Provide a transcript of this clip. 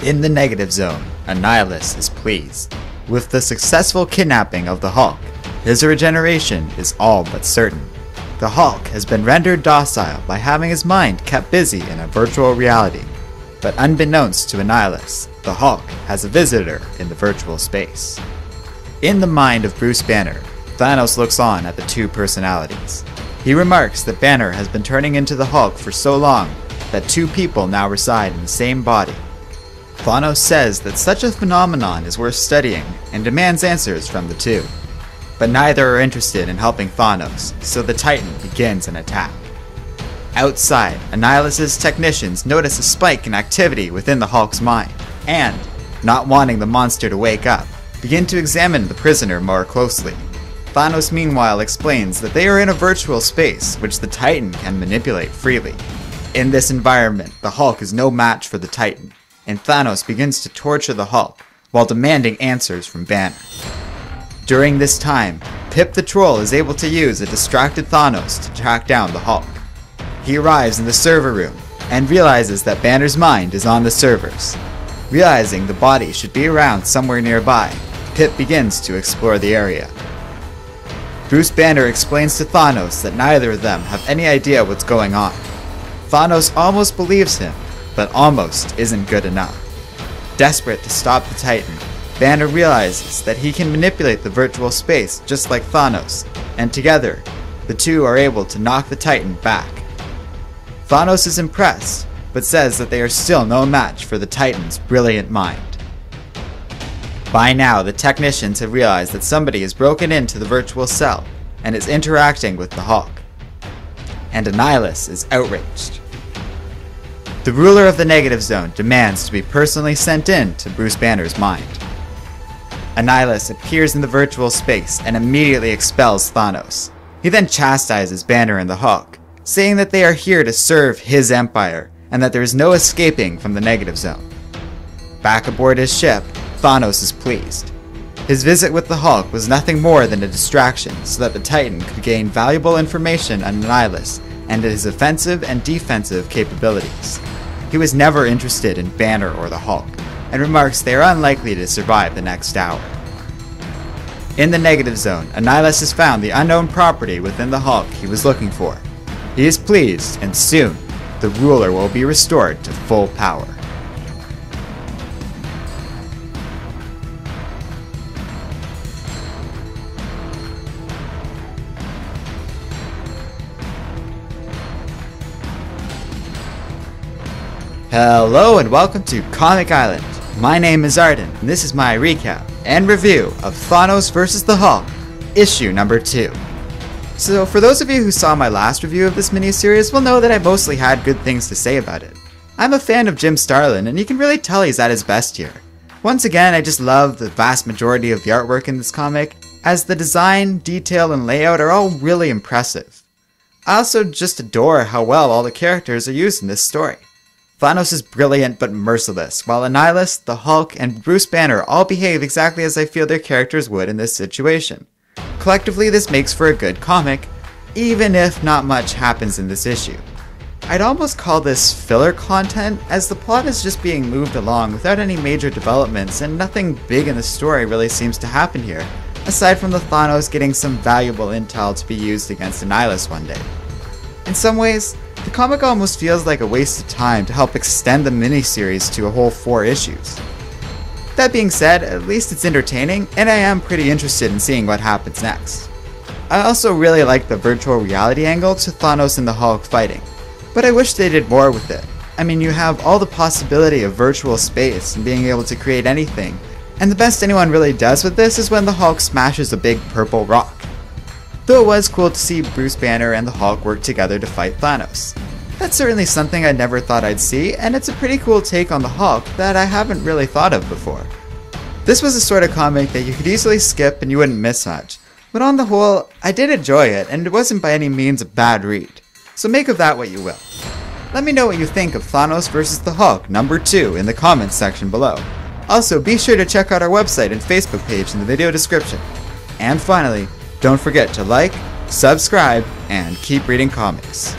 In the negative zone, Annihilus is pleased. With the successful kidnapping of the Hulk, his regeneration is all but certain. The Hulk has been rendered docile by having his mind kept busy in a virtual reality. But unbeknownst to Annihilus, the Hulk has a visitor in the virtual space. In the mind of Bruce Banner, Thanos looks on at the two personalities. He remarks that Banner has been turning into the Hulk for so long that two people now reside in the same body. Thanos says that such a phenomenon is worth studying and demands answers from the two. But neither are interested in helping Thanos, so the Titan begins an attack. Outside, Annihilus' technicians notice a spike in activity within the Hulk's mind, and, not wanting the monster to wake up, begin to examine the prisoner more closely. Thanos meanwhile explains that they are in a virtual space which the Titan can manipulate freely. In this environment, the Hulk is no match for the Titan, and Thanos begins to torture the Hulk while demanding answers from Banner. During this time, Pip the Troll is able to use a distracted Thanos to track down the Hulk. He arrives in the server room and realizes that Banner's mind is on the servers. Realizing the body should be around somewhere nearby, Pip begins to explore the area. Bruce Banner explains to Thanos that neither of them have any idea what's going on. Thanos almost believes him, but almost isn't good enough. Desperate to stop the Titan, Banner realizes that he can manipulate the virtual space just like Thanos, and together, the two are able to knock the Titan back. Thanos is impressed, but says that they are still no match for the Titan's brilliant mind. By now, the technicians have realized that somebody has broken into the virtual cell and is interacting with the Hulk. And Annihilus is outraged. The ruler of the negative zone demands to be personally sent in to Bruce Banner's mind. Annihilus appears in the virtual space and immediately expels Thanos. He then chastises Banner and the Hulk, saying that they are here to serve his empire and that there is no escaping from the negative zone. Back aboard his ship, Thanos is pleased. His visit with the Hulk was nothing more than a distraction so that the Titan could gain valuable information on Annihilus and his offensive and defensive capabilities. He was never interested in Banner or the Hulk, and remarks they are unlikely to survive the next hour. In the negative zone, Annihilus has found the unknown property within the Hulk he was looking for. He is pleased, and soon, the ruler will be restored to full power. Hello and welcome to Comic Island. My name is Arden, and this is my recap and review of Thanos vs. the Hulk, issue number 2. So for those of you who saw my last review of this miniseries will know that I mostly had good things to say about it. I'm a fan of Jim Starlin, and you can really tell he's at his best here. Once again, I just love the vast majority of the artwork in this comic, as the design, detail, and layout are all really impressive. I also just adore how well all the characters are used in this story. Thanos is brilliant but merciless, while Annihilus, the Hulk, and Bruce Banner all behave exactly as I feel their characters would in this situation. Collectively, this makes for a good comic, even if not much happens in this issue. I'd almost call this filler content, as the plot is just being moved along without any major developments and nothing big in the story really seems to happen here, aside from the Thanos getting some valuable intel to be used against Annihilus one day. In some ways, the comic almost feels like a waste of time to help extend the miniseries to a whole 4 issues. That being said, at least it's entertaining, and I am pretty interested in seeing what happens next. I also really like the virtual reality angle to Thanos and the Hulk fighting, but I wish they did more with it. I mean, you have all the possibility of virtual space and being able to create anything, and the best anyone really does with this is when the Hulk smashes a big purple rock. Though it was cool to see Bruce Banner and the Hulk work together to fight Thanos. That's certainly something I never thought I'd see, and it's a pretty cool take on the Hulk that I haven't really thought of before. This was a sort of comic that you could easily skip and you wouldn't miss much, but on the whole, I did enjoy it, and it wasn't by any means a bad read. So make of that what you will. Let me know what you think of Thanos vs. the Hulk number 2 in the comments section below. Also, be sure to check out our website and Facebook page in the video description. And finally, don't forget to like, subscribe, and keep reading comics.